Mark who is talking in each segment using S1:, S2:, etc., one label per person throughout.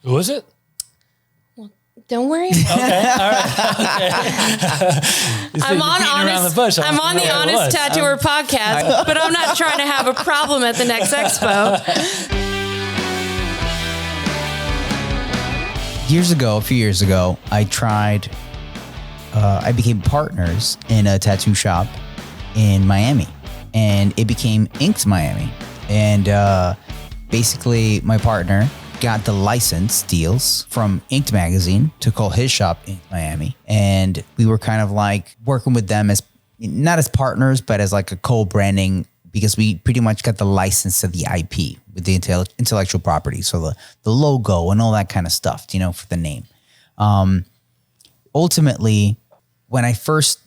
S1: Who was it?
S2: Don't worry.
S1: Okay, all right. Okay.
S2: I'm on the Honest Tattooer podcast, but I'm not trying to have a problem at the next expo.
S3: A few years ago, I became partners in a tattoo shop in Miami, and it became Inked Miami. And basically, my partner got the license deals from Inked magazine to call his shop Inked Miami. And we were kind of like working with them as, not as partners, but as like a co-branding, because we pretty much got the license to the IP with the intellectual property. So the logo and all that kind of stuff, for the name. Ultimately, when I first,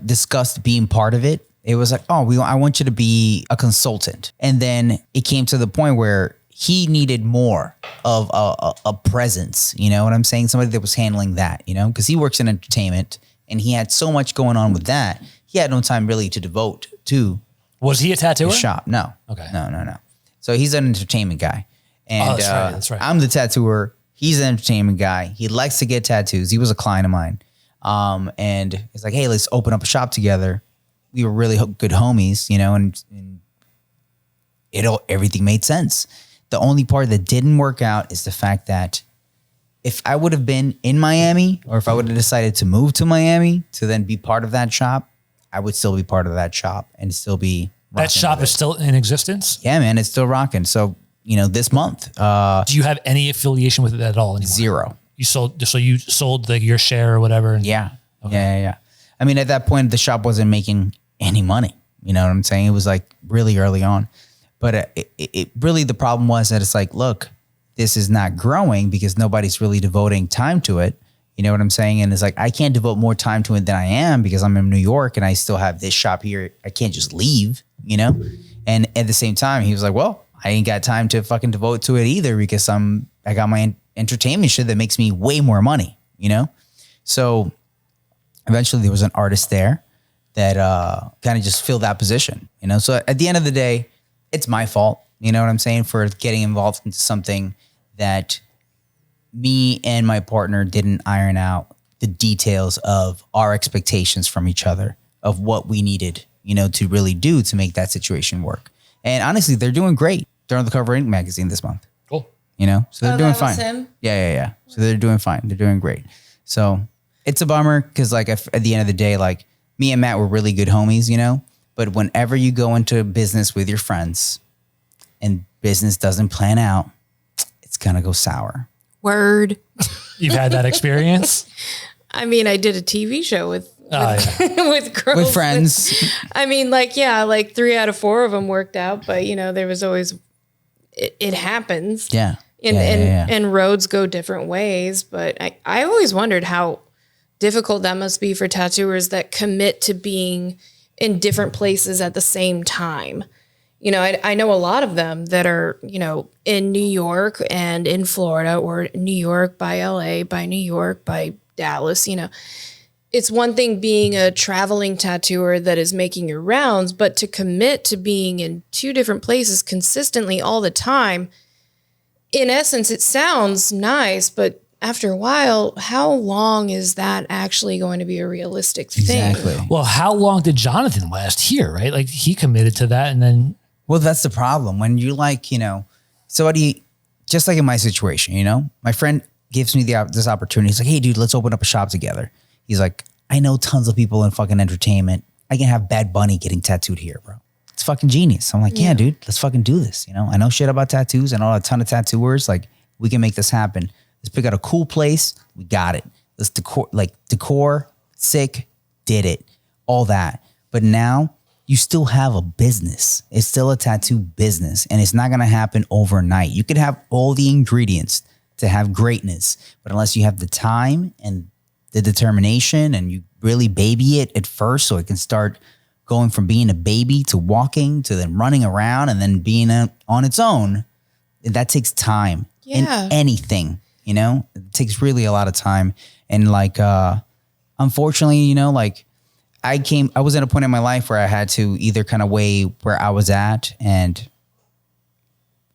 S3: discussed being part of it, it was like, I want you to be a consultant. And then it came to the point where he needed more of a presence, you know what I'm saying? Somebody that was handling that, because he works in entertainment and he had so much going on with that. He had no time really to devote to.
S1: Was he a tattooer?
S3: His shop. No. Okay. No. So he's an entertainment guy. And
S1: that's right.
S3: I'm the tattooer. He's an entertainment guy. He likes to get tattoos. He was a client of mine. And it's like, hey, let's open up a shop together. We were really good homies, and everything made sense. The only part that didn't work out is the fact that if I would have been in Miami, or if I would have decided to move to Miami to then be part of that shop, I would still be part of that shop and still be rocking.
S1: That shop is still in existence?
S3: Yeah, man, it's still rocking. So, this month.
S1: Do you have any affiliation with it at all anymore?
S3: Zero.
S1: You sold like your share or whatever?
S3: Yeah. Okay. Yeah. I mean, at that point, the shop wasn't making any money. You know what I'm saying? It was like really early on. But it really, the problem was that it's like, look, this is not growing because nobody's really devoting time to it. You know what I'm saying? And it's like, I can't devote more time to it than I am because I'm in New York and I still have this shop here. I can't just leave, And at the same time, he was like, well, I ain't got time to fucking devote to it either because I got my entertainment shit that makes me way more money, So eventually there was an artist there that kind of just filled that position, So at the end of the day, it's my fault, you know what I'm saying, for getting involved into something that me and my partner didn't iron out the details of our expectations from each other of what we needed, to really do to make that situation work. And honestly, they're doing great. They're on the cover of Ink magazine this month.
S1: Cool.
S3: So they're doing
S2: that
S3: fine.
S2: Was him?
S3: Yeah. So they're doing fine. They're doing great. So it's a bummer because like at the end of the day, like me and Matt were really good homies, but whenever you go into business with your friends and business doesn't plan out, it's going to go sour.
S2: Word.
S1: You've had that experience?
S2: I mean, I did a TV show with girls.
S3: With friends.
S2: I mean, like 3 out of 4 of them worked out, but there was always, it happens.
S3: Yeah.
S2: And roads go different ways. But I always wondered how difficult that must be for tattooers that commit to being in different places at the same time. I know a lot of them that are, in New York and in Florida, or New York by LA, by New York, by Dallas, It's one thing being a traveling tattooer that is making your rounds, but to commit to being in 2 different places consistently all the time, in essence, it sounds nice, but after a while, how long is that actually going to be a realistic thing?
S3: Exactly.
S1: Well, how long did Jonathan last here, right? Like he committed to that and then...
S3: Well, that's the problem. When you somebody, just like in my situation, my friend gives me this opportunity. He's like, hey, dude, let's open up a shop together. He's like, I know tons of people in fucking entertainment. I can have Bad Bunny getting tattooed here, bro. It's fucking genius. I'm like, yeah, dude, let's fucking do this. I know shit about tattoos. I know a ton of tattooers. Like, we can make this happen. Let's pick out a cool place. We got it. Let's decor, sick, did it. All that. But now you still have a business. It's still a tattoo business, and it's not going to happen overnight. You could have all the ingredients to have greatness, but unless you have the time and the determination and you really baby it at first so it can start going from being a baby to walking to then running around and then being on its own, that takes time in anything, it takes really a lot of time. And unfortunately, I was at a point in my life where I had to either kind of weigh where I was at, and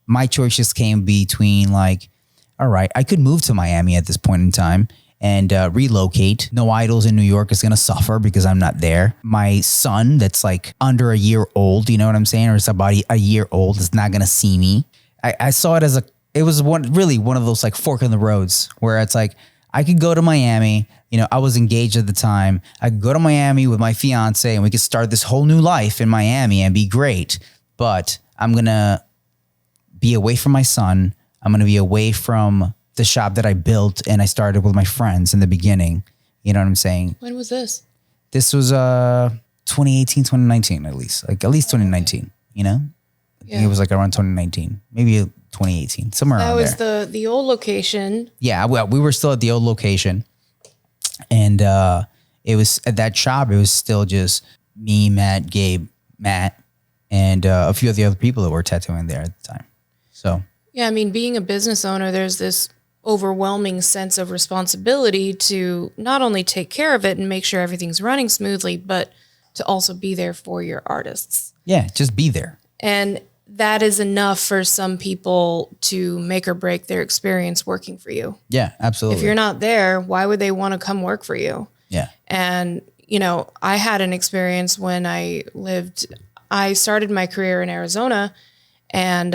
S3: my choices came between all all right, I could move to Miami at this point in time and relocate. No Idols in New York is going to suffer because I'm not there. My son that's like under a year old, you know what I'm saying? Or it's about a year old is not going to see me. I saw it as it was one of those like fork in the roads where it's like, I could go to Miami. You know, I was engaged at the time. I could go to Miami with my fiance and we could start this whole new life in Miami and be great. But I'm going to be away from my son. I'm going to be away from the shop that I built and I started with my friends in the beginning. You know what I'm saying?
S2: When was this?
S3: This was 2018, 2019, at least 2019, you know? I think it was like around 2019, maybe 2018, somewhere around there.
S2: That was the old location.
S3: Yeah, well, we were still at the old location. And it was at that shop, it was still just me, Matt, Gabe, Matt, and a few of the other people that were tattooing there at the time. So,
S2: yeah, I mean, being a business owner, there's this overwhelming sense of responsibility to not only take care of it and make sure everything's running smoothly, but to also be there for your artists.
S3: Yeah, just be there.
S2: And that is enough for some people to make or break their experience working for you.
S3: Yeah, absolutely.
S2: If you're not there, why would they want to come work for you?
S3: Yeah.
S2: And, you know, I had an experience when I started my career in Arizona, and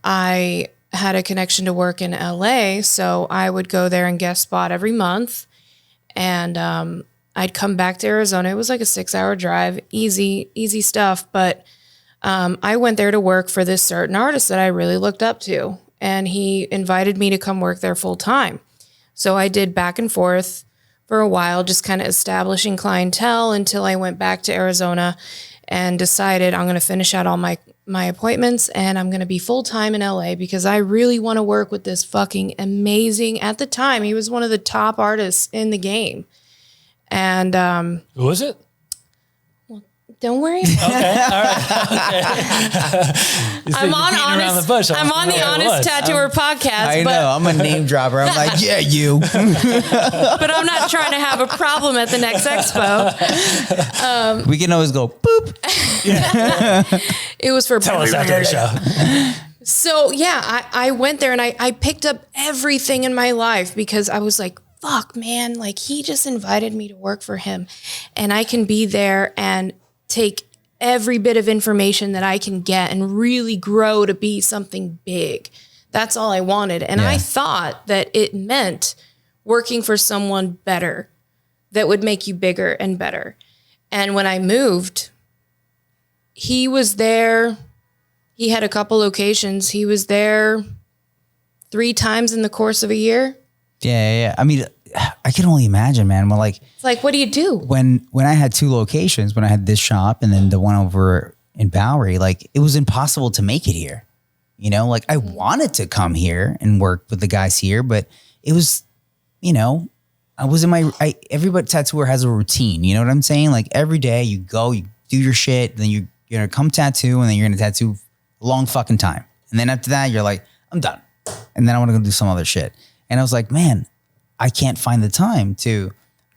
S2: I had a connection to work in LA. So I would go there and guest spot every month. And I'd come back to Arizona. It was like a 6-hour drive, easy stuff. But I went there to work for this certain artist that I really looked up to. And he invited me to come work there full time. So I did back and forth for a while, just kind of establishing clientele until I went back to Arizona and decided I'm going to finish out all my appointments and I'm going to be full time in LA because I really want to work with this fucking amazing, at the time, he was one of the top artists in the game. And
S1: who was it?
S2: Don't worry.
S1: Okay, all right. Okay.
S2: I'm on the Honest Tattooer podcast.
S3: I know. I'm a name dropper. I'm like, yeah, you.
S2: But I'm not trying to have a problem at the next expo.
S3: We can always go boop.
S2: It was for
S1: Tell us after the show.
S2: So yeah, I went there and I picked up everything in my life because I was like, fuck, man, like he just invited me to work for him and I can be there and take every bit of information that I can get and really grow to be something big. That's all I wanted. And I thought that it meant working for someone better that would make you bigger and better. And when I moved, he was there. He had a couple locations. He was there 3 times in the course of a year.
S3: Yeah. I mean, I can only imagine, man. Well, like,
S2: it's like, what do you do?
S3: When I had 2 locations, when I had this shop and then the one over in Bowery, like it was impossible to make it here. You know, like I wanted to come here and work with the guys here, but it was, you know, I was in everybody tattooer has a routine. You know what I'm saying? Like every day you go, you do your shit, then you're going to come tattoo and then you're going to tattoo a long fucking time. And then after that, you're like, I'm done. And then I want to go do some other shit. And I was like, man, I can't find the time to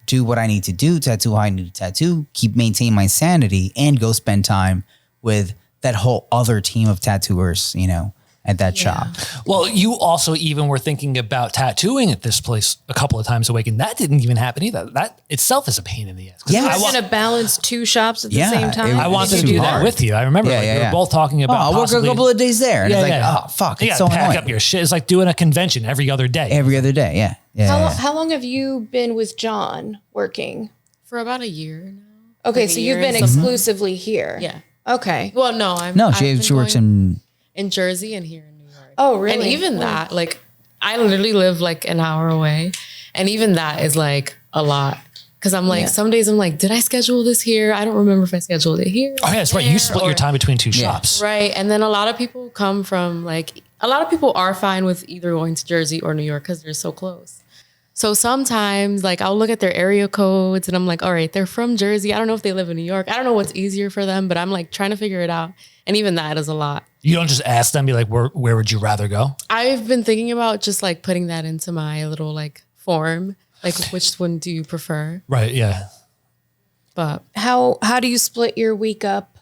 S3: do what I need to do, tattoo how I need to tattoo, maintain my sanity, and go spend time with that whole other team of tattooers, you know, at that shop.
S1: Well, you also even were thinking about tattooing at this place a couple of times a week, and that didn't even happen either. That itself is a pain in the ass.
S2: Yeah, I want to balance 2 shops at the same time.
S1: I wanted to do that with you. I remember we were both talking about.
S3: I'll work a couple of days there, and it's like, oh fuck, it's so annoying.
S1: Pack up your shit. It's like doing a convention every other day.
S3: Every other day, yeah.
S2: How long have you been with John working?
S4: For about a year now.
S2: Okay,
S4: like
S2: so you've been exclusively here.
S4: Yeah.
S2: Okay.
S4: Well, no,
S3: she works in
S4: Jersey and here in New York.
S2: Oh, really?
S4: And even that, like, I literally live like an hour away, and even that is like a lot. Because I'm like, some days I'm like, did I schedule this here? I don't remember if I scheduled it here.
S1: Oh, yeah, that's right. You split your time between 2 shops.
S4: Right. And then a lot of people come from like, a lot of people are fine with either going to Jersey or New York because they're so close. So sometimes like I'll look at their area codes and I'm like, all right, they're from Jersey. I don't know if they live in New York. I don't know what's easier for them, but I'm like trying to figure it out. And even that is a lot.
S1: You don't just ask them, be like, where would you rather go?
S4: I've been thinking about just like putting that into my little like form. Like which one do you prefer?
S1: Right. Yeah.
S4: But
S2: how do you split your week up?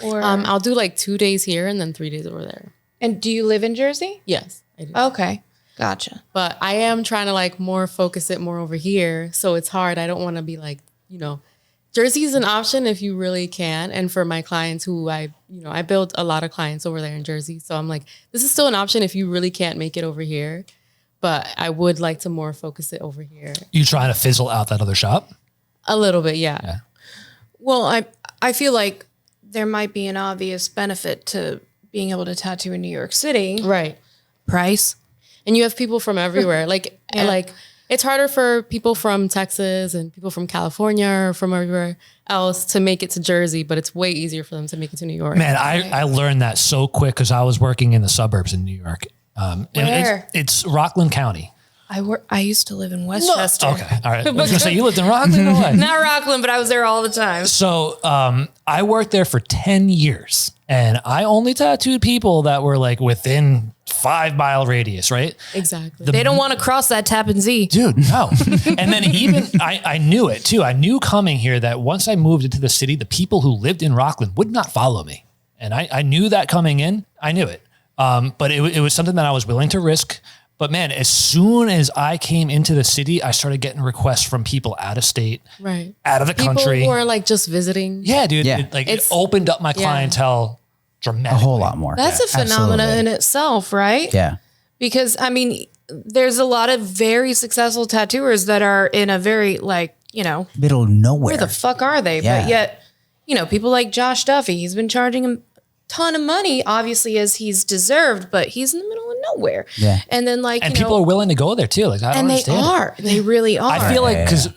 S2: Or
S4: I'll do like 2 days here and then 3 days over there.
S2: And do you live in Jersey?
S4: Yes, I do.
S2: Okay. Gotcha.
S4: But I am trying to like more focus it more over here. So it's hard. I don't want to be like, Jersey is an option if you really can. And for my clients who I built a lot of clients over there in Jersey. So I'm like, this is still an option if you really can't make it over here. But I would like to more focus it over here.
S1: You trying to fizzle out that other shop?
S4: A little bit, yeah.
S2: Well, I feel like there might be an obvious benefit to being able to tattoo in New York City.
S4: Right.
S2: Price.
S4: And you have people from everywhere. Like it's harder for people from Texas and people from California or from everywhere else to make it to Jersey, but it's way easier for them to make it to New York.
S1: Man, I learned that so quick because I was working in the suburbs in New York.
S2: Where?
S1: It's Rockland County.
S2: I used to live in Westchester.
S1: Okay, all right. I was gonna say you lived in Rockland. No way.
S2: Not Rockland, but I was there all the time.
S1: So I worked there for 10 years, and I only tattooed people that were like within 5-mile radius, right?
S4: Exactly.
S2: They don't want to cross that Tappan Zee.
S1: Dude, no. And then even I knew it too. I knew coming here that once I moved into the city, the people who lived in Rockland would not follow me. And I knew that coming in. I knew it. But it was something that I was willing to risk. But man, as soon as I came into the city, I started getting requests from people out of state,
S4: right,
S1: out of the country.
S4: People who are like just visiting.
S1: Yeah, dude.
S3: Yeah.
S1: It opened up my clientele dramatically.
S3: A whole lot more.
S2: That's a phenomena
S3: absolutely.
S2: in itself, right?
S3: Yeah.
S2: Because there's a lot of very successful tattooers that are in a very
S3: Middle of nowhere.
S2: where the fuck are they?
S3: Yeah.
S2: But yet, people like Josh Duffy, he's been charging him a ton of money, obviously as he's deserved, but he's in the middle of nowhere.
S3: Yeah.
S2: And then
S1: people are willing to go there too. Like I don't
S2: and they
S1: understand.
S2: are. They really are.
S1: I feel like because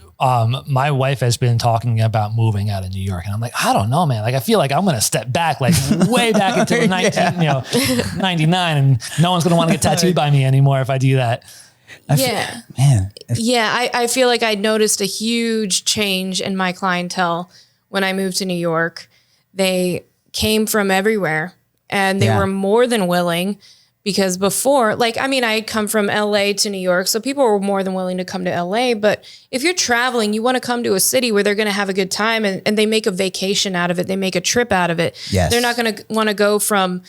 S1: my wife has been talking about moving out of New York, and I'm like, I don't know, man. Like I feel like I'm gonna step back, like way back into the 99, and no one's gonna want to get tattooed by me anymore if I do that.
S3: Man.
S2: Yeah, I feel like I noticed a huge change in my clientele when I moved to New York. They came from everywhere and they were more than willing because before, I had come from LA to New York, so people were more than willing to come to LA. But if you're traveling, you want to come to a city where they're going to have a good time and they make a vacation out of it. They make a trip out of it.
S3: Yes.
S2: They're not going to want to go from,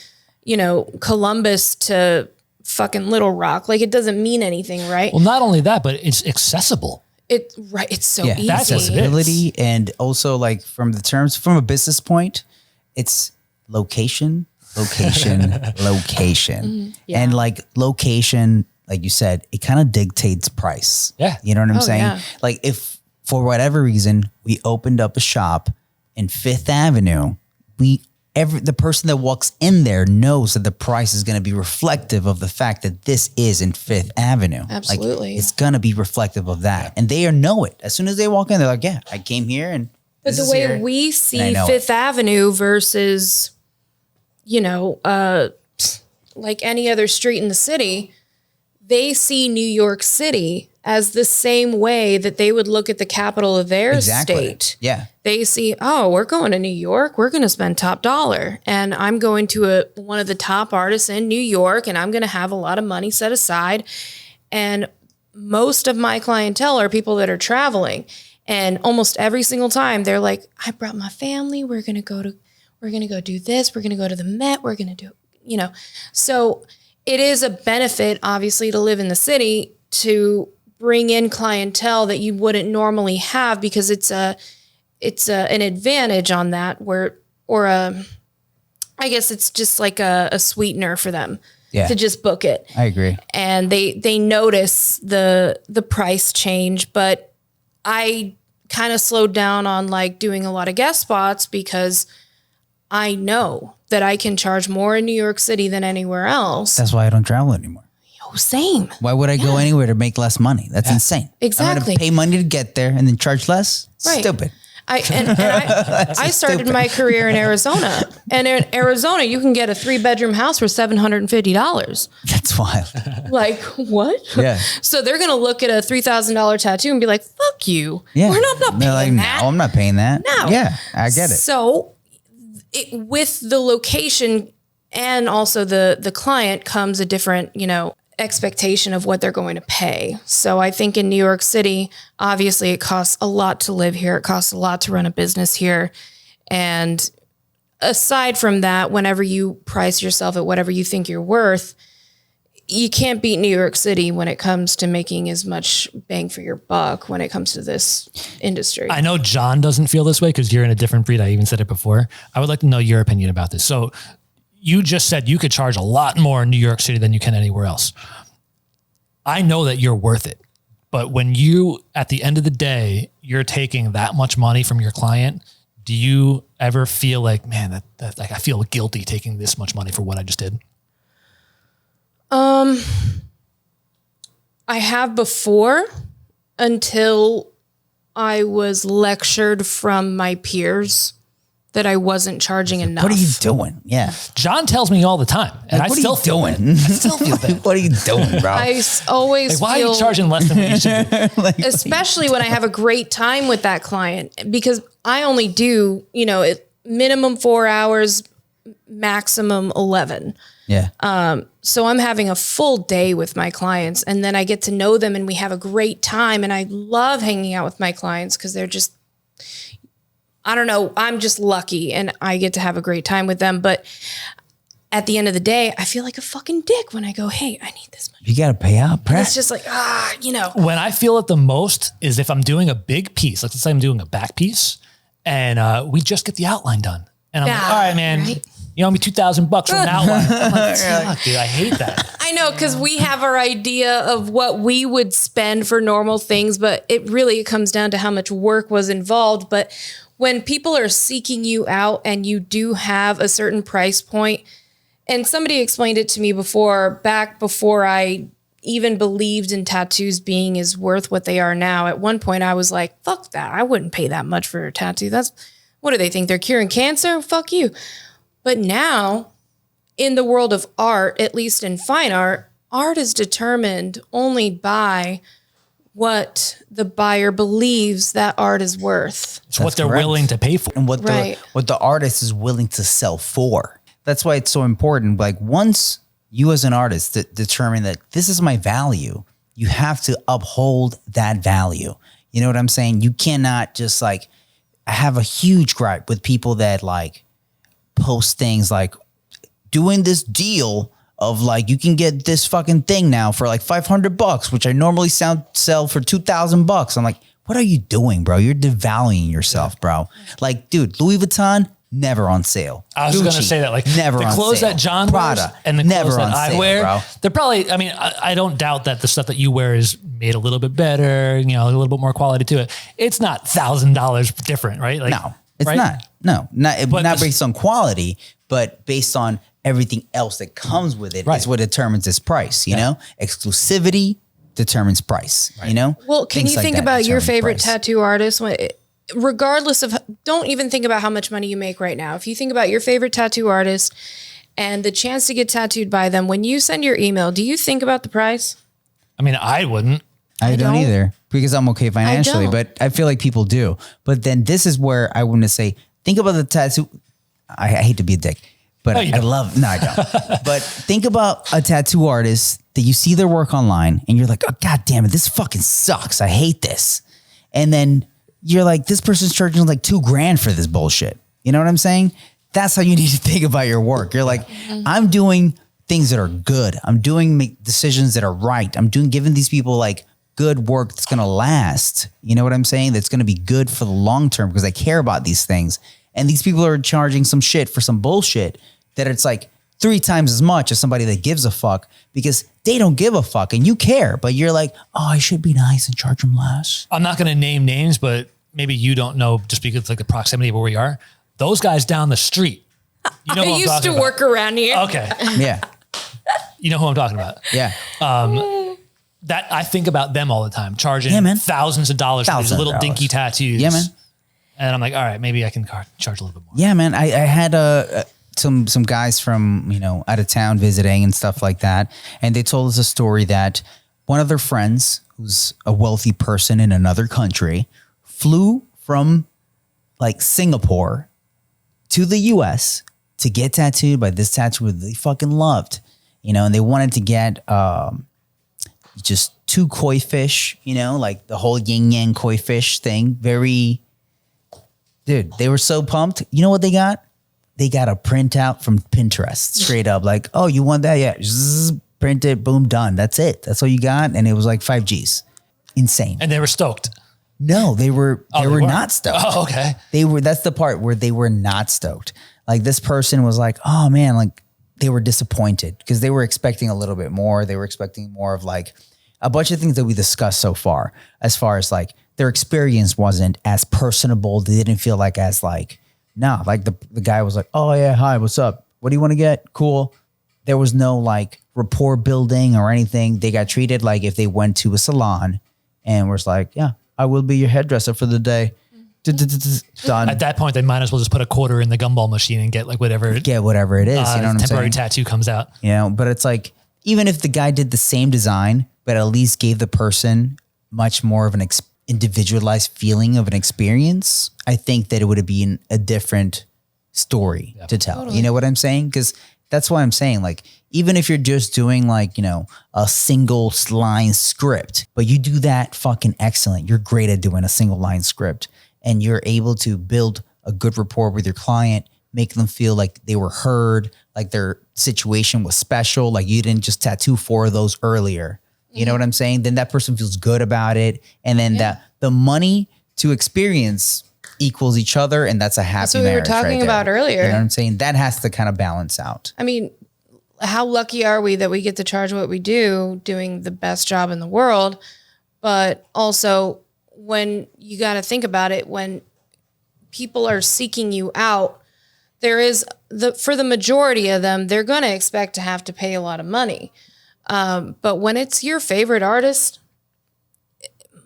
S2: Columbus to fucking Little Rock. Like it doesn't mean anything, right?
S1: Well, not only that, but it's accessible.
S2: It's so easy.
S1: That's what it is.
S3: Accessibility, and also from a business point, it's location.
S2: Mm-hmm. Yeah.
S3: And location, like you said, it kind of dictates price.
S1: Yeah.
S3: You know what I'm saying?
S2: Yeah.
S3: Like if for whatever reason we opened up a shop in Fifth Avenue, the person that walks in there knows that the price is going to be reflective of the fact that this is in Fifth Avenue.
S2: Absolutely.
S3: It's going to be reflective of that. And they know it. As soon as they walk in, they're like, yeah, I came here and
S2: But
S3: this
S2: the
S3: is
S2: way
S3: here,
S2: we
S3: and I
S2: see
S3: know
S2: Fifth Avenue versus, like any other street in the city, they see New York City as the same way that they would look at the capital of their state.
S3: Yeah.
S2: They see, oh, we're going to New York. We're going to spend top dollar. And I'm going to one of the top artists in New York, and I'm going to have a lot of money set aside. And most of my clientele are people that are traveling. And almost every single time they're like, I brought my family. We're going to go do this. We're going to go to the Met. We're going to do, So it is a benefit, obviously, to live in the city to bring in clientele that you wouldn't normally have because it's an advantage on that I guess it's just like a sweetener for them to just book it.
S3: I agree.
S2: And they notice the price change, but I kind of slowed down on doing a lot of guest spots because I know that I can charge more in New York City than anywhere else.
S3: That's why I don't travel anymore.
S2: Oh, same.
S3: Why would I go anywhere to make less money? That's insane.
S2: Exactly.
S3: I'm going to pay money to get there and then charge less?
S2: Right.
S3: Stupid.
S2: I started
S3: stupid.
S2: my career in Arizona. And in Arizona, you can get a 3-bedroom house for $750.
S3: That's wild.
S2: Like, what?
S3: Yeah.
S2: So they're going to look at a $3,000 tattoo and be like, fuck you.
S3: Yeah.
S2: We're not paying
S3: They're like,
S2: that.
S3: no, I'm not paying that.
S2: No.
S3: Yeah, I get it.
S2: So with the location and also the client comes a different, expectation of what they're going to pay. So I think in New York City, obviously it costs a lot to live here. It costs a lot to run a business here. And aside from that, whenever you price yourself at whatever you think you're worth, you can't beat New York City when it comes to making as much bang for your buck when it comes to this industry.
S1: I know John doesn't feel this way because you're in a different breed. I even said it before. I would like to know your opinion about this. So you just said you could charge a lot more in New York City than you can anywhere else. I know that you're worth it, but when you, at the end of the day, you're taking that much money from your client, do you ever feel like, man, that like I feel guilty taking this much money for what I just did?
S2: I have before, until I was lectured from my peers that I wasn't charging enough.
S3: What are you doing? Yeah.
S1: John tells me all the time, and
S3: Like,
S1: I
S3: what
S1: still
S3: are you
S1: feel
S3: doing?
S1: bad. I still feel bad.
S3: What are you doing, bro?
S2: Always
S1: Like, why
S2: feel,
S1: are you charging less than what you should do?
S2: especially when I have a great time with that client, because I only do, minimum 4 hours, maximum 11.
S3: Yeah.
S2: So I'm having a full day with my clients, and then I get to know them and we have a great time. And I love hanging out with my clients because they're just, I don't know, I'm just lucky and I get to have a great time with them. But at the end of the day, I feel like a fucking dick when I go, hey, I need this money.
S3: You got to pay out, Brett.
S2: It's just like,
S1: When I feel it the most is if I'm doing a big piece, like let's say I'm doing a back piece and we just get the outline done. And I'm like, all right, man,
S2: right.
S1: you owe me $2,000 for an outline. I'm like, fuck, dude, I hate that.
S2: I know, because we have our idea of what we would spend for normal things, but it really comes down to how much work was involved. But when people are seeking you out and you do have a certain price point, and somebody explained it to me back before I even believed in tattoos being as worth what they are now. At one point I was like, fuck that. I wouldn't pay that much for a tattoo. What do they think? They're curing cancer? Fuck you. But now in the world of art, at least in fine art is determined only by what the buyer believes that art is worth.
S1: It's what they're willing to pay for.
S3: And what the artist is willing to sell for. That's why it's so important. Like once you as an artist determine that this is my value, you have to uphold that value. You know what I'm saying? You cannot just like, I have a huge gripe with people that like post things like doing this deal of like, you can get this fucking thing now for like $500, which I normally sell for $2,000. I'm like, what are you doing, bro? You're devaluing yourself, bro. Like, dude, Louis Vuitton, never on sale.
S1: I was going to say that, like
S3: never
S1: the
S3: on
S1: clothes
S3: sale.
S1: that John
S3: Prada,
S1: wears and the
S3: never
S1: clothes that
S3: on
S1: I
S3: sale,
S1: wear,
S3: bro.
S1: they're probably, I mean, I don't doubt that the stuff that you wear is made a little bit better, a little bit more quality to it. It's not $1,000 different, right? Like,
S3: No, it's
S1: right?
S3: not. No, not based on quality, but based on everything else that comes with it.
S1: Right.
S3: Is what determines its price, you know? Exclusivity determines price, you know?
S2: Well, can
S3: Things
S2: you
S3: like
S2: think
S3: that
S2: about your
S3: determine
S2: favorite
S3: price.
S2: tattoo artist? Regardless of, don't even think about how much money you make right now. If you think about your favorite tattoo artist and the chance to get tattooed by them, when you send your email, do you think about the price?
S1: I mean, I wouldn't.
S3: I don't either because I'm okay financially,
S2: don't.
S3: but I feel like people do. But then this is where I want to say, think about the tattoo. I hate to be a dick, but I don't. I don't. But think about a tattoo artist that you see their work online and you're like, oh, God damn it, this fucking sucks. I hate this. And then you're like, this person's charging like $2,000 for this bullshit. You know what I'm saying? That's how you need to think about your work. You're like, I'm doing things that are good. I'm doing decisions that are right. I'm giving these people like good work that's going to last. You know what I'm saying? That's going to be good for the long term because I care about these things. And these people are charging some shit for some bullshit that it's like 3 times as much as somebody that gives a fuck because they don't give a fuck and you care, but you're like, oh, I should be nice and charge them less.
S1: I'm not going to name names, but maybe you don't know just because like the proximity of where we are. Those guys down the street. You know
S2: I used to work around here.
S1: Okay.
S3: Yeah.
S1: You know who I'm talking about.
S3: Yeah.
S1: That I think about them all the time, charging thousands of dollars for these little dinky tattoos.
S3: Yeah, man.
S1: And I'm like, all right, maybe I can charge a little bit more.
S3: Yeah, man. I had some guys from, out of town visiting and stuff like that. And they told us a story that one of their friends, who's a wealthy person in another country, flew from like Singapore to the US to get tattooed by this tattooer they fucking loved, and they wanted to get just 2 koi fish, like the whole yin yang koi fish thing. Dude, they were so pumped. You know what they got? They got a printout from Pinterest straight up like, oh, you want that? Yeah. Zzz, print it, boom, done. That's it. That's all you got. And it was like 5 Gs. Insane.
S1: And they were stoked.
S3: No, they were not stoked.
S1: Oh, okay.
S3: That's the part where they were not stoked. Like this person was like, oh man, like they were disappointed because they were expecting a little bit more. They were expecting more of like a bunch of things that we discussed so far, as far as like their experience wasn't as personable. They didn't feel like as like, nah, like the guy was like, oh yeah, hi, what's up? What do you want to get? Cool. There was no like rapport building or anything. They got treated like if they went to a salon and was like, yeah, I will be your hairdresser for the day. Done.
S1: At that point, they might as well just put a quarter in the gumball machine and get like whatever.
S3: Get whatever it is. You know what I'm saying?
S1: Temporary tattoo comes out.
S3: You know, but it's like, even if the guy did the same design, but at least gave the person much more of an individualized feeling of an experience, I think that it would have been a different story to tell. Totally. You know what I'm saying? Because that's why I'm saying, like, even if you're just doing like, you know, a single line script, but you do that fucking excellent. You're great at doing a single line script and you're able to build a good rapport with your client, make them feel like they were heard, like their situation was special. Like you didn't just tattoo 4 of those earlier. You know what I'm saying? Then that person feels good about it. And then the money to experience equals each other. And that's a happy
S2: That's what
S3: marriage.
S2: we were talking
S3: right
S2: about earlier.
S3: You know what I'm saying? That has to kind of balance out.
S2: I mean, how lucky are we that we get to charge what we do, doing the best job in the world? But also, when you got to think about it, when people are seeking you out, there is for the majority of them, they're going to expect to have to pay a lot of money. But when it's your favorite artist,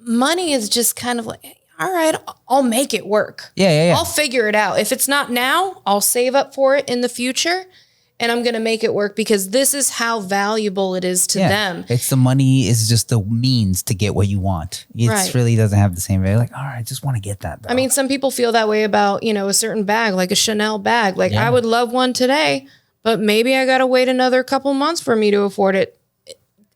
S2: money is just kind of like, all right, I'll make it work.
S3: Yeah.
S2: I'll figure it out. If it's not now, I'll save up for it in the future. And I'm going to make it work because this is how valuable it is to them.
S3: It's the money is just the means to get what you want. It really doesn't have the same value. Like, all right, I just want to get that though.
S2: I mean, some people feel that way about, you know, a certain bag, like a Chanel bag. Like I would love one today, but maybe I got to wait another couple months for me to afford it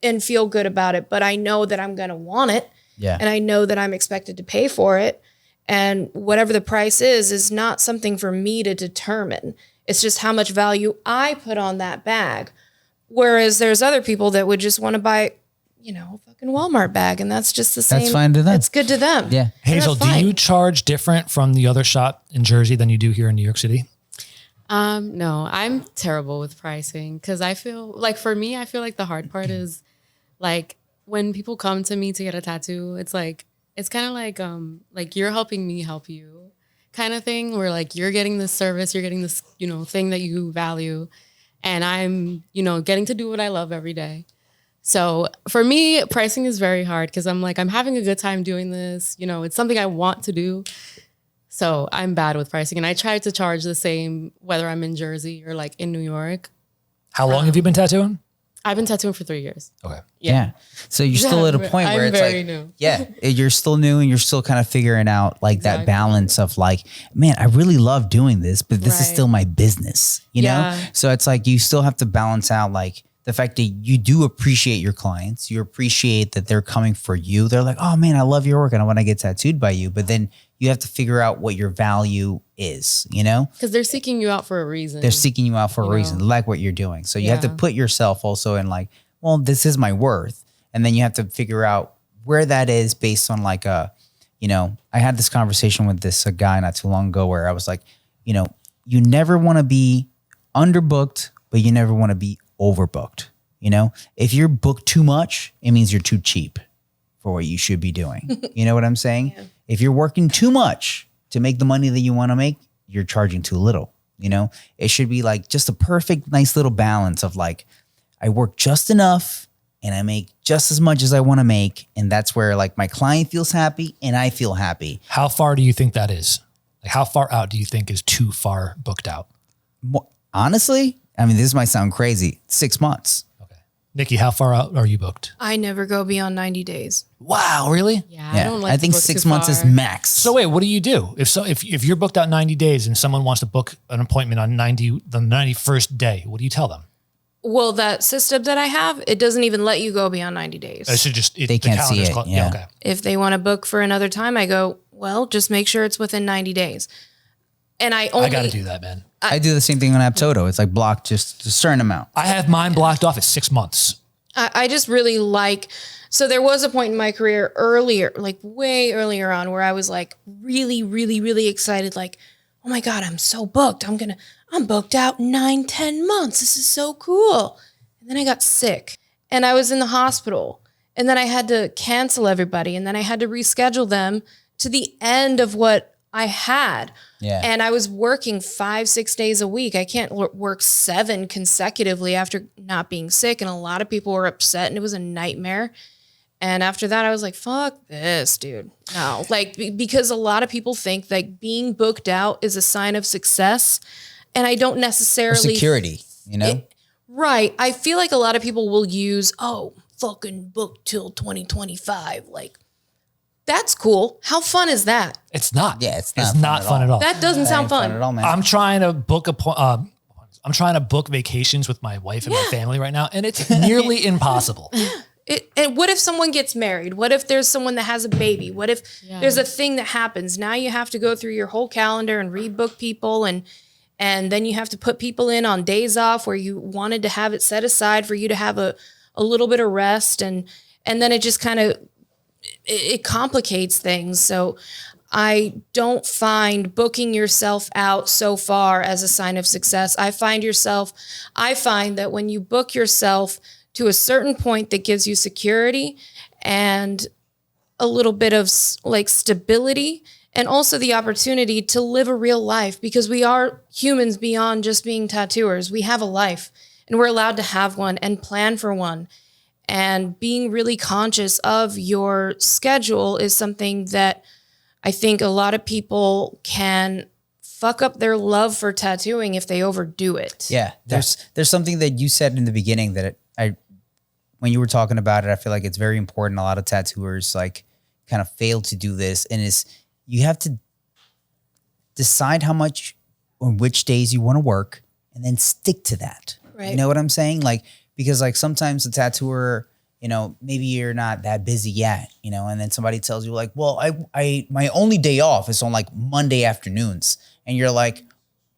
S2: and feel good about it. But I know that I'm going to want it.
S3: Yeah.
S2: And I know that I'm expected to pay for it. And whatever the price is not something for me to determine. It's just how much value I put on that bag. Whereas there's other people that would just want to buy, you know, a fucking Walmart bag. And that's just the same.
S3: That's fine to them.
S2: It's good to them.
S3: Yeah.
S1: Hazel, do you charge different from the other shop in Jersey than you do here in New York City?
S4: No, I'm terrible with pricing because I feel like for me, I feel like the hard part is like when people come to me to get a tattoo, it's like, it's kind of like you're helping me help you kind of thing where like you're getting this service, you're getting this, you know, thing that you value. And I'm, you know, getting to do what I love every day. So for me, pricing is very hard because I'm like, I'm having a good time doing this. You know, it's something I want to do. So I'm bad with pricing. And I try to charge the same whether I'm in Jersey or like in New York.
S1: How long have you been tattooing?
S4: I've been tattooing for 3 years.
S1: Okay.
S3: Yeah. So you're still at a point where it's
S4: very
S3: like,
S4: new.
S3: Yeah, you're still new and you're still kind of figuring out like that balance of like, man, I really love doing this, but this is still my business, you know? So it's like, you still have to balance out like the fact that you do appreciate your clients. You appreciate that they're coming for you. They're like, oh man, I love your work and I want to get tattooed by you. But then you have to figure out what your value is, you know?
S4: Because they're seeking you out for a reason.
S3: They're seeking you out for a reason, like what you're doing. So you have to put yourself also in like, well, this is my worth. And then you have to figure out where that is based on like you know, I had this conversation with this guy not too long ago where I was like, you know, you never want to be underbooked, but you never want to be overbooked. You know, if you're booked too much, it means you're too cheap for what you should be doing. You know what I'm saying? Yeah. If you're working too much to make the money that you want to make, you're charging too little. You know, it should be like just a perfect, nice little balance of like, I work just enough and I make just as much as I want to make. And that's where like my client feels happy and I feel happy.
S1: How far do you think that is? Like how far out do you think is too far booked out?
S3: Honestly, I mean, this might sound crazy. 6 months.
S1: Okay. Nikki, how far out are you booked?
S2: I never go beyond 90 days.
S1: Wow, really?
S4: Yeah, I don't like
S3: I think
S4: to book
S3: 6
S4: too
S3: months
S4: far.
S3: is max.
S1: So wait, what do you do? If you're booked out 90 days and someone wants to book an appointment on the 91st day, what do you tell them?
S2: Well, that system that I have, it doesn't even let you go beyond 90 days.
S1: It should just,
S3: They can't see it, yeah.
S1: Okay.
S2: If they want to book for another time, I go, well, just make sure it's within 90 days. And I
S1: got to do that, man.
S3: I do the same thing on Aptodo. It's like blocked just a certain amount.
S1: I have mine blocked off at 6 months.
S2: I just really like, so there was a point in my career earlier, like way earlier on, where I was like really, really, really excited. Like, oh my God, I'm so booked. I'm booked out 9, 10 months. This is so cool. And then I got sick and I was in the hospital and then I had to cancel everybody. And then I had to reschedule them to the end of what I had.
S3: Yeah.
S2: And I was working 5, 6 days a week. I can't work 7 consecutively after not being sick. And a lot of people were upset and it was a nightmare. And after that, I was like, fuck this, dude. No, like, because a lot of people think like being booked out is a sign of success. And I don't necessarily.
S3: Or security, you know?
S2: Right. I feel like a lot of people will use, oh, fucking booked till 2025. Like, that's cool. How fun is that?
S1: It's not.
S3: Yeah, it's
S1: not fun at all.
S2: That doesn't sound fun.
S3: At all, man.
S1: I'm trying to book I'm trying to book vacations with my wife and my family right now, and it's nearly impossible.
S2: And what if someone gets married? What if there's someone that has a baby? What if there's a thing that happens? Now you have to go through your whole calendar and rebook people, and then you have to put people in on days off where you wanted to have it set aside for you to have a little bit of rest, and then it just kind of it complicates things. So I don't find booking yourself out so far as a sign of success. I find that when you book yourself to a certain point that gives you security and a little bit of like stability and also the opportunity to live a real life, because we are humans beyond just being tattooers. We have a life and we're allowed to have one and plan for one. And being really conscious of your schedule is something that I think a lot of people can fuck up their love for tattooing if they overdo it.
S3: Yeah. There's something that you said in the beginning that when you were talking about it, I feel like it's very important. A lot of tattooers like kind of fail to do this, and you have to decide how much or which days you want to work and then stick to that.
S2: Right.
S3: You know what I'm saying? Like, because like sometimes the tattooer, you know, maybe you're not that busy yet, you know, and then somebody tells you like, well, I my only day off is on like Monday afternoons. And you're like,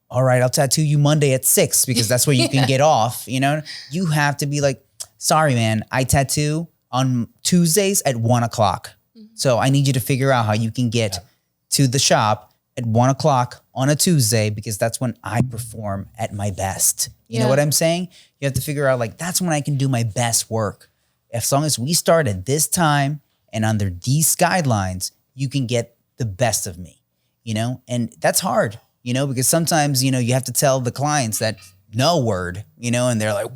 S3: all right, I'll tattoo you Monday at 6 because that's where you can get off. You know, you have to be like, sorry, man, I tattoo on Tuesdays at 1:00. Mm-hmm. So I need you to figure out how you can get to the shop at 1:00 on a Tuesday, because that's when I perform at my best. You know what I'm saying? You have to figure out like, that's when I can do my best work. As long as we start at this time and under these guidelines, you can get the best of me, you know? And that's hard, you know, because sometimes, you know, you have to tell the clients that no word, you know, and they're like,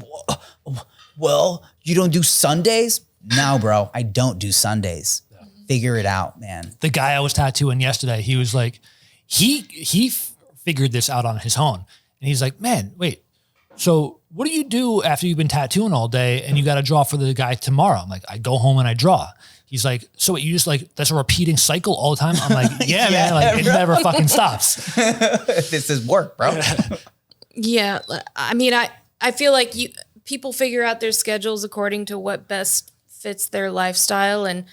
S3: well, you don't do Sundays? No, bro, I don't do Sundays. Figure it out, man.
S1: The guy I was tattooing yesterday, he was like, he figured this out on his own. And he's like, man, wait, so what do you do after you've been tattooing all day and you got to draw for the guy tomorrow? I'm like, I go home and I draw. He's like, so what, you just like, that's a repeating cycle all the time? I'm like, yeah, man, like it never fucking stops.
S3: This is work, bro.
S2: Yeah. I mean, I feel like people figure out their schedules according to what best fits their lifestyle. And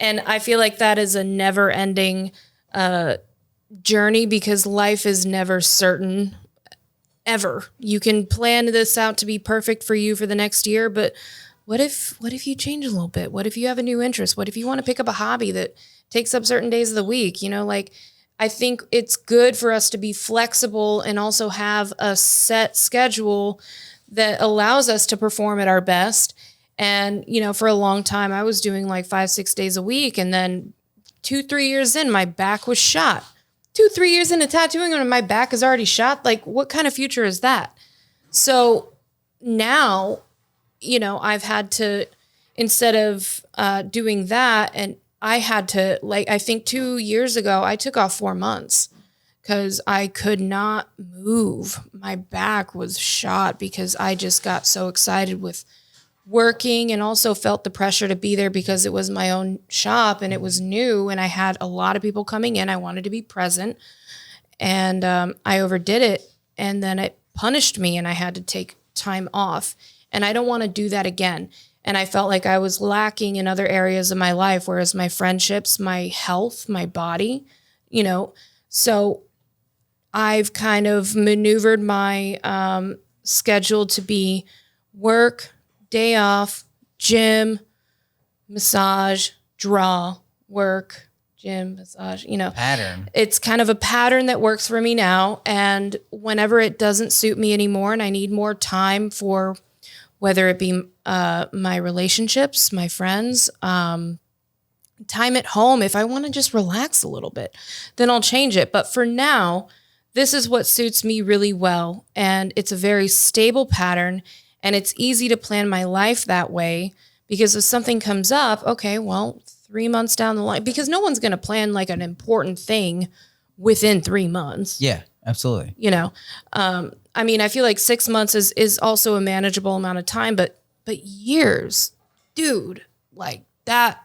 S2: I feel like that is a never ending journey, because life is never certain ever. You can plan this out to be perfect for you for the next year, but what if you change a little bit? What if you have a new interest? What if you want to pick up a hobby that takes up certain days of the week? You know, like, I think it's good for us to be flexible and also have a set schedule that allows us to perform at our best. And, you know, for a long time, I was doing like 5, 6 days a week. And then 2, 3 years in, my back was shot. 2, 3 years into tattooing and my back is already shot. Like, what kind of future is that? So now, you know, I've had to, instead of doing that, and I had to, like, I think 2 years ago, I took off 4 months because I could not move. My back was shot because I just got so excited with working, and also felt the pressure to be there because it was my own shop and it was new and I had a lot of people coming in. I wanted to be present, and I overdid it, and then it punished me and I had to take time off, and I don't want to do that again. And I felt like I was lacking in other areas of my life, whereas my friendships, my health, my body, you know, so I've kind of maneuvered my schedule to be work, day off, gym, massage, draw, work, gym, massage,
S3: Pattern.
S2: It's kind of a pattern that works for me now. And whenever it doesn't suit me anymore and I need more time for whether it be my relationships, my friends, time at home, if I want to just relax a little bit, then I'll change it. But for now, this is what suits me really well. And it's a very stable pattern. And it's easy to plan my life that way because if something comes up, okay, well, 3 months down the line, because no one's going to plan like an important thing within 3 months.
S3: Yeah, absolutely.
S2: I mean, I feel like 6 months is also a manageable amount of time, but years, dude, like that.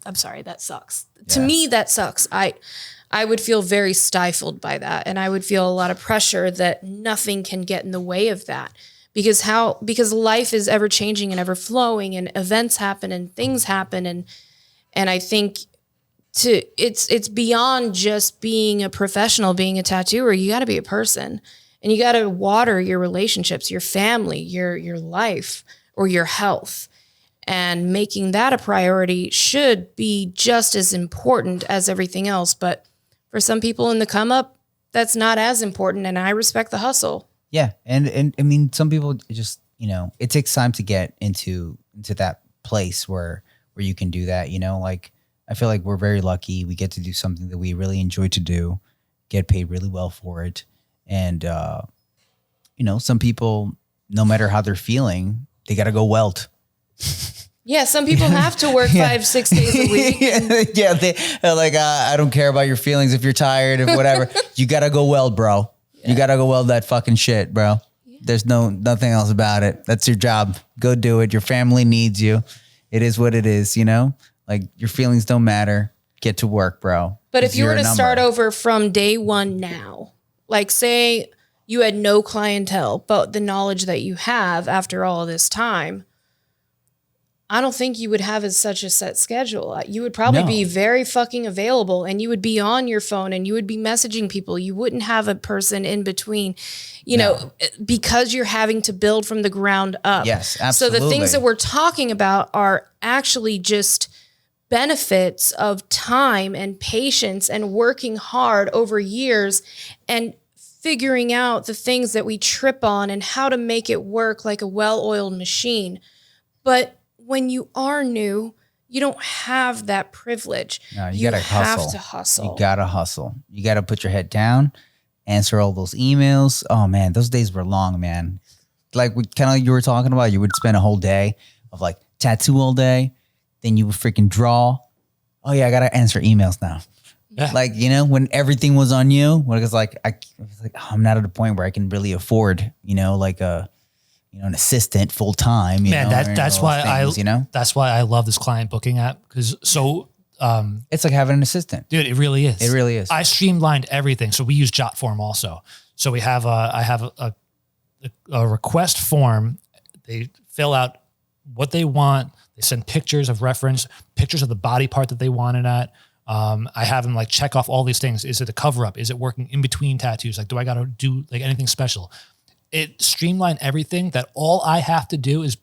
S2: I'm sorry, that sucks. Yeah. To me, that sucks. I would feel very stifled by that. And I would feel a lot of pressure that nothing can get in the way of that because life is ever changing and ever flowing and events happen and things happen. And I think it's beyond just being a professional, being a tattooer. You got to be a person and you got to water your relationships, your family, your life or your health. And making that a priority should be just as important as everything else. But for some people in the come up, that's not as important. And I respect the hustle.
S3: Yeah. And I mean, some people just, it takes time to get into that place where you can do that, like I feel like we're very lucky. We get to do something that we really enjoy to do, get paid really well for it. And, some people, no matter how they're feeling, they got to go weld.
S2: Yeah, some people have to work 5-6 days a week.
S3: Yeah, they're like, I don't care about your feelings if you're tired or whatever. You got to go weld, bro. Yeah. You got to go weld that fucking shit, bro. Yeah. There's nothing else about it. That's your job. Go do it. Your family needs you. It is what it is, Like your feelings don't matter. Get to work, bro.
S2: But if you were to start over from day one now, like say you had no clientele, but the knowledge that you have after all of this time, I don't think you would have such a set schedule. You would probably be very fucking available and you would be on your phone and you would be messaging people. You wouldn't have a person in between, because you're having to build from the ground up.
S3: Yes, absolutely.
S2: So the things that we're talking about are actually just benefits of time and patience and working hard over years and figuring out the things that we trip on and how to make it work like a well-oiled machine. But when you are new, you don't have that privilege.
S3: No, you gotta hustle.
S2: Have to hustle.
S3: You gotta hustle. You gotta put your head down, answer all those emails. Oh man, those days were long, man. Like you were talking about, you would spend a whole day of like tattoo all day, then you would freaking draw. Oh yeah, I gotta answer emails now. Yeah. Like, when everything was on you, when it was like, I'm not at a point where I can really afford, an assistant full time.
S1: Man, that's why that's why I love this client booking app because
S3: it's like having an assistant,
S1: dude. It really is.
S3: It really is.
S1: I streamlined everything, so we use JotForm also. So we have I have a request form. They fill out what they want. They send pictures of reference, pictures of the body part that they want it at. I have them like check off all these things. Is it a cover up? Is it working in between tattoos? Like, do I got to do like anything special? It streamlined everything that all I have to do is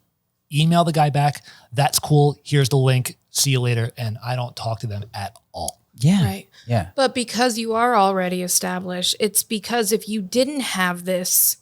S1: email the guy back. That's cool. Here's the link. See you later. And I don't talk to them at all.
S3: Yeah.
S2: Right.
S3: Yeah.
S2: But because you are already established, it's because if you didn't have this,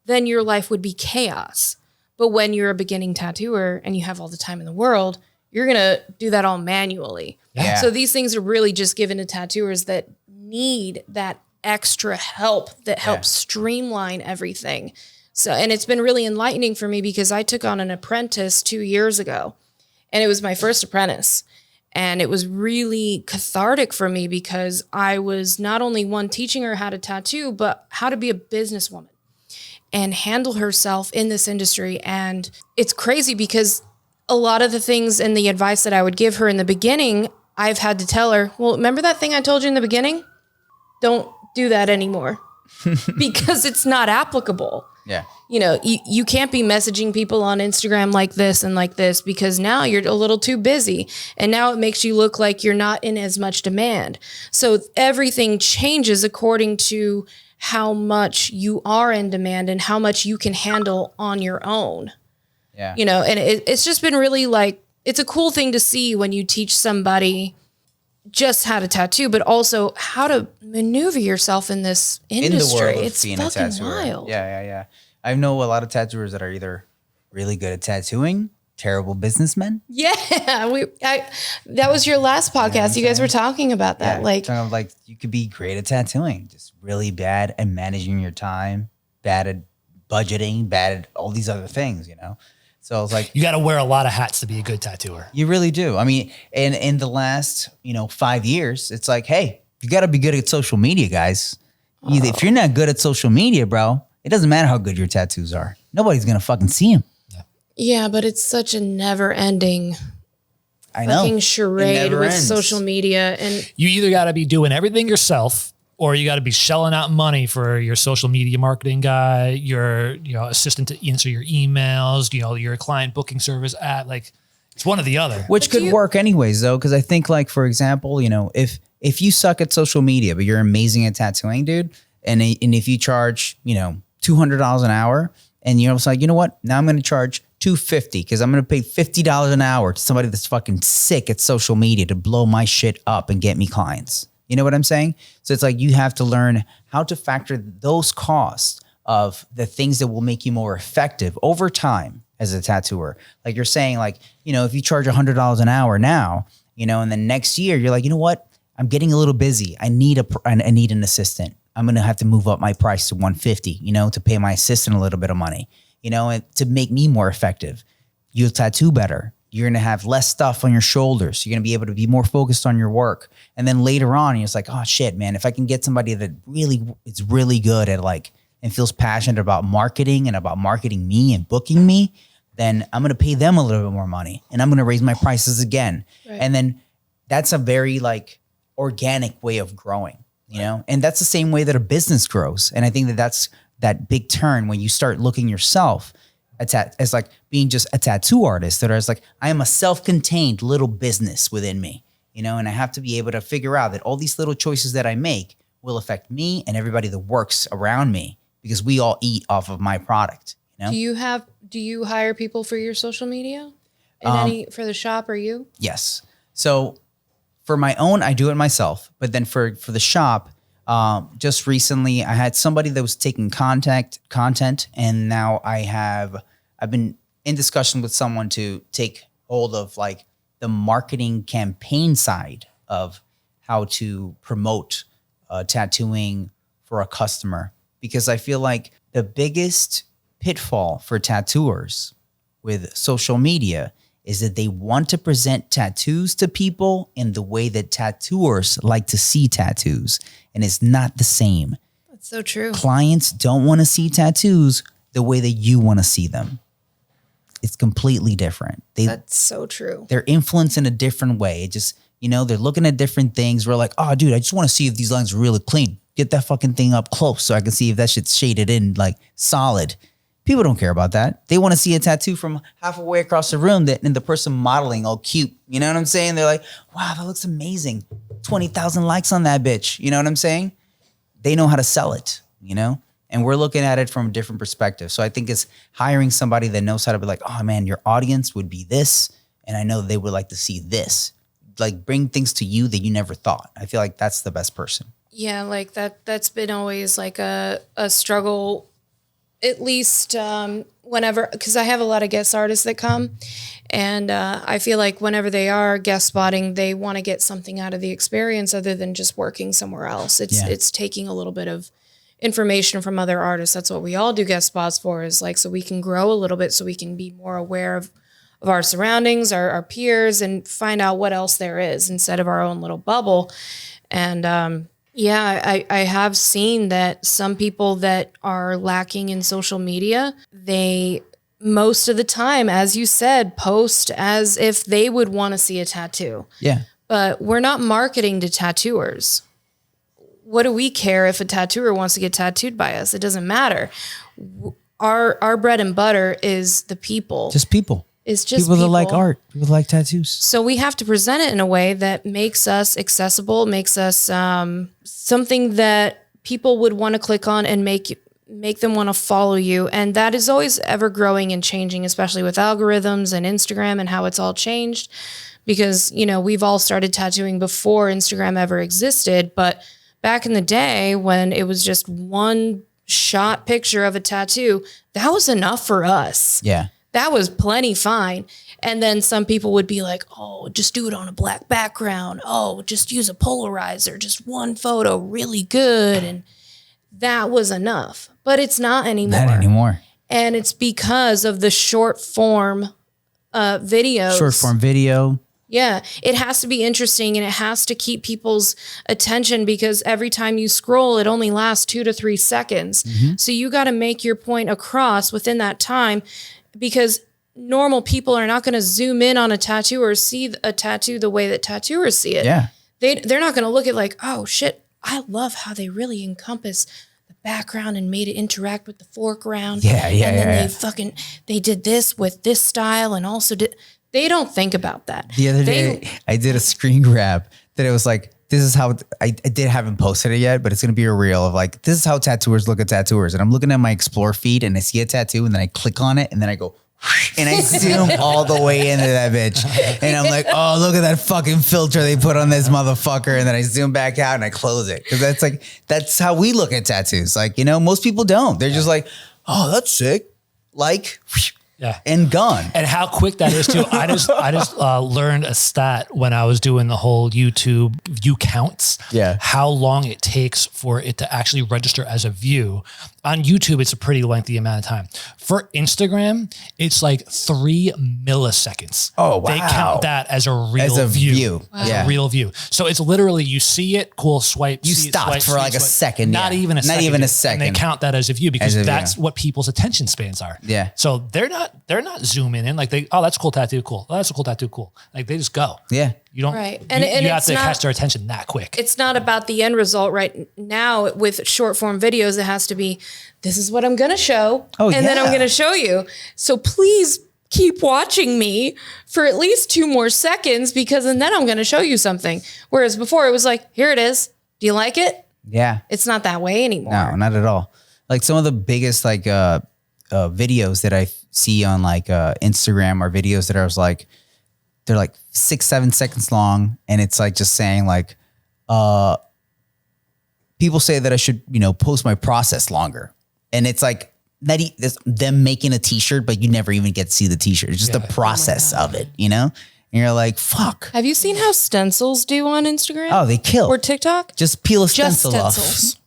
S2: then your life would be chaos. But when you're a beginning tattooer and you have all the time in the world, you're going to do that all manually.
S3: Yeah.
S2: So these things are really just given to tattooers that need that extra help that helps streamline everything. So, and it's been really enlightening for me because I took on an apprentice 2 years ago and it was my first apprentice. And it was really cathartic for me because I was not only teaching her how to tattoo, but how to be a businesswoman and handle herself in this industry. And it's crazy because a lot of the things and the advice that I would give her in the beginning, I've had to tell her, well, remember that thing I told you in the beginning? Don't do that anymore because it's not applicable.
S3: Yeah.
S2: You can't be messaging people on Instagram like this and like this because now you're a little too busy and now it makes you look like you're not in as much demand. So everything changes according to how much you are in demand and how much you can handle on your own.
S3: Yeah.
S2: You know, and it's just been really like, it's a cool thing to see when you teach somebody just how to tattoo, but also how to maneuver yourself in this industry.
S3: In the world of
S2: it's
S3: being
S2: fucking
S3: a tattooer.
S2: wild.
S3: Yeah. I know a lot of tattooers that are either really good at tattooing, terrible businessmen.
S2: Yeah, that was your last podcast. You guys were talking about that.
S3: Yeah,
S2: like,
S3: talking of like you could be great at tattooing, just really bad at managing your time, bad at budgeting, bad at all these other things, you know? So I was like,
S1: You got to wear a lot of hats to be a good tattooer.
S3: you really do. I mean, in the last, 5 years, it's like, hey, you got to be good at social media, guys. If you're not good at social media, bro, it doesn't matter how good your tattoos are. Nobody's going to fucking see them.
S2: yeah, but it's such a never ending
S3: I know.
S2: fucking
S3: It
S2: charade
S3: never
S2: with
S3: ends.
S2: social media. And
S1: You either got to be doing everything yourself, or you got to be shelling out money for your social media marketing guy, your assistant to answer your emails, your client booking service app. Like, it's one or the other.
S3: Which could work anyways, though, because I think, like, for example, if you suck at social media, but you're amazing at tattooing, dude, and if you charge, $200 an hour, and you're like, you know what? Now I'm going to charge $250 because I'm going to pay $50 an hour to somebody that's fucking sick at social media to blow my shit up and get me clients. You know what I'm saying? So it's like you have to learn how to factor those costs of the things that will make you more effective over time as a tattooer. Like you're saying, like, if you charge $100 an hour now, and then next year you're like, you know what? I'm getting a little busy. I need an assistant. I'm going to have to move up my price to $150, to pay my assistant a little bit of money, and to make me more effective. You'll tattoo better. You're going to have less stuff on your shoulders. You're going to be able to be more focused on your work. And then later on, you're just like, oh shit, man, if I can get somebody that really is really good at and feels passionate about marketing and about marketing me and booking me, then I'm going to pay them a little bit more money and I'm going to raise my prices again. Right. And then that's a very organic way of growing, and that's the same way that a business grows. And I think that's that big turn when you start looking yourself as like being just a tattoo artist, that is like, I am a self-contained little business within me, and I have to be able to figure out that all these little choices that I make will affect me and everybody that works around me, because we all eat off of my product.
S2: do you hire people for your social media and for the shop, or you?
S3: Yes. So for my own, I do it myself, but then for the shop, just recently I had somebody that was taking content, and now I've been in discussion with someone to take hold of the marketing campaign side of how to promote tattooing for a customer, because I feel like the biggest pitfall for tattooers with social media is that they want to present tattoos to people in the way that tattooers like to see tattoos. And it's not the same.
S2: That's so true.
S3: Clients don't want to see tattoos the way that you want to see them. It's completely different.
S2: That's so true.
S3: They're influenced in a different way. It just, they're looking at different things. We're like, oh, dude, I just want to see if these lines are really clean. Get that fucking thing up close so I can see if that shit's shaded in solid. People don't care about that. They want to see a tattoo from halfway across the room and the person modeling all cute. You know what I'm saying? They're like, wow, that looks amazing. 20,000 likes on that bitch. You know what I'm saying? They know how to sell it, and we're looking at it from a different perspective. So I think it's hiring somebody that knows how to be like, oh man, your audience would be this. And I know they would like to see this, bring things to you that you never thought. I feel like that's the best person.
S2: Yeah. That's been always a struggle. At least whenever, because I have a lot of guest artists that come, and I feel like whenever they are guest spotting, they want to get something out of the experience other than just working somewhere else. It's taking a little bit of information from other artists. That's what we all do guest spots for, is so we can grow a little bit, so we can be more aware of our surroundings, our peers, and find out what else there is instead of our own little bubble. And yeah, I have seen that some people that are lacking in social media, they most of the time, as you said, post as if they would want to see a tattoo.
S3: Yeah.
S2: But we're not marketing to tattooers. What do we care if a tattooer wants to get tattooed by us? It doesn't matter. Our bread and butter is the people.
S3: Just people.
S2: It's just
S3: people that like art, people that like tattoos.
S2: So we have to present it in a way that makes us accessible, makes us something that people would want to click on and make make them want to follow you. And that is always ever growing and changing, especially with algorithms and Instagram and how it's all changed. Because, you know, we've all started tattooing before Instagram ever existed. But back in the day when it was just one shot picture of a tattoo, that was enough for us.
S3: Yeah.
S2: That was plenty fine. And then some people would be like, oh, just do it on a black background. Oh, just use a polarizer. Just one photo, really good. And that was enough. But it's not anymore.
S3: Not anymore.
S2: And it's because of the short form videos.
S3: Short form video.
S2: Yeah, it has to be interesting and it has to keep people's attention because every time you scroll, it only lasts 2 to 3 seconds. So you got to make your point across within that time because normal people are not going to zoom in on a tattoo or see a tattoo the way that tattooers see it.
S3: Yeah.
S2: They're not going to look at like, oh shit, I love how they really encompass the background and made it interact with the foreground.
S3: Yeah, yeah,
S2: and then
S3: yeah.
S2: they did this with this style and also did. They don't think about that.
S3: The other day, I did a screen grab that it was like, this is how, I haven't posted it yet, but it's going to be a reel of like, this is how tattooers look at tattooers. And I'm looking at my Explore feed and I see a tattoo and then I click on it and then I go, and I zoom all the way into that bitch. And I'm like, oh, look at that fucking filter they put on this motherfucker. And then I zoom back out and I close it. Cause that's how we look at tattoos. Like, you know, most people don't. They're just like, oh, that's sick. Like,
S1: Yeah.
S3: and gone.
S1: And how quick that is too. I just learned a stat when I was doing the whole YouTube view counts.
S3: Yeah.
S1: How long it takes for it to actually register as a view. On YouTube, it's a pretty lengthy amount of time. For Instagram, it's like 3 milliseconds.
S3: Oh, wow.
S1: They count that as a real
S3: As a
S1: view.
S3: view. Wow.
S1: As
S3: Yeah.
S1: a real view. So it's literally, you see it, cool, swipe.
S3: You
S1: see it,
S3: stopped
S1: swipe,
S3: for
S1: see
S3: like
S1: it,
S3: a
S1: swipe.
S3: second.
S1: Not
S3: yeah.
S1: even a
S3: Not
S1: second.
S3: even a
S1: And
S3: second.
S1: they count that as a view because
S3: As a
S1: that's
S3: view.
S1: what people's attention spans are.
S3: Yeah.
S1: So they're not zooming in like that's a cool tattoo, cool. Oh, that's a cool tattoo, cool. Like they just go.
S3: Yeah.
S1: You don't.
S2: Right.
S1: And
S2: And
S1: you have
S2: it's
S1: to
S2: not-
S1: catch their attention that quick.
S2: It's not about the end result right now with short form videos. It has to be, this is what I'm going to show.
S3: Oh,
S2: and then I'm
S3: yeah.
S2: going to show you. So please keep watching me for at least 2 more seconds because and then I'm going to show you something. Whereas before it was like, here it is. Do you like it?
S3: Yeah.
S2: It's not that way anymore.
S3: No, not at all. Like some of the biggest like videos that I see on like Instagram are videos that I was like, they're like 6-7 seconds long. And it's like just saying like, people say that I should, you know, post my process longer. And it's like this, them making a t-shirt, but you never even get to see the t-shirt. It's just the process of it, you know? And you're like, fuck.
S2: Have you seen how stencils do on Instagram?
S3: Oh, they kill.
S2: Or TikTok?
S3: Just peel a
S2: Just
S3: stencil off.
S2: stencils.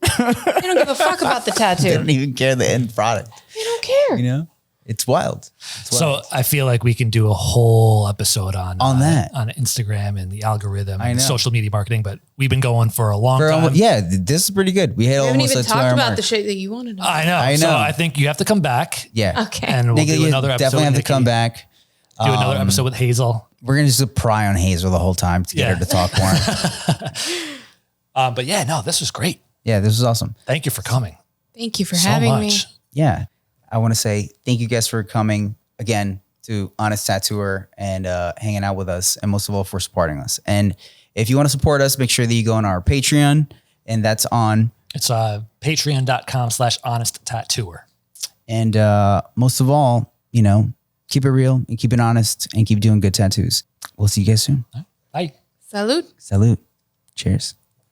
S2: They don't give a fuck about the
S3: They
S2: tattoo.
S3: don't even care the end product.
S2: They don't care.
S3: You know? It's wild. It's wild.
S1: So I feel like we can do a whole episode on
S3: that.
S1: on Instagram and the algorithm
S3: I
S1: and
S3: know.
S1: social media marketing, but we've been going for a long time.
S3: Yeah, this is pretty good. We hit
S2: We haven't
S3: almost
S2: even
S3: a 2
S2: talked
S3: hour
S2: about
S3: mark.
S2: the shit that you wanted to know.
S1: I know. So
S3: know.
S1: I think you have to come back.
S3: Yeah.
S2: Okay.
S1: And we'll
S3: Nikki,
S1: do
S3: you
S1: another episode.
S3: definitely have
S1: with
S3: to come
S1: Nikki.
S3: back.
S1: Do another episode with Hazel.
S3: We're going to just pry on Hazel the whole time to get
S1: Yeah.
S3: her to talk more.
S1: But yeah, no, this was great.
S3: Yeah, this was awesome.
S1: Thank you for coming.
S2: Thank you for
S1: So
S2: having
S1: much.
S2: me.
S3: Yeah. I want to say thank you guys for coming again to Honest Tattooer and hanging out with us. And most of all, for supporting us. And if you want to support us, make sure that you go on our Patreon. And that's on.
S1: It's patreon.com/honest tattooer.
S3: And most of all, you know, keep it real and keep it honest and keep doing good tattoos. We'll see you guys soon.
S1: Bye.
S2: Salud.
S3: Salute. Cheers.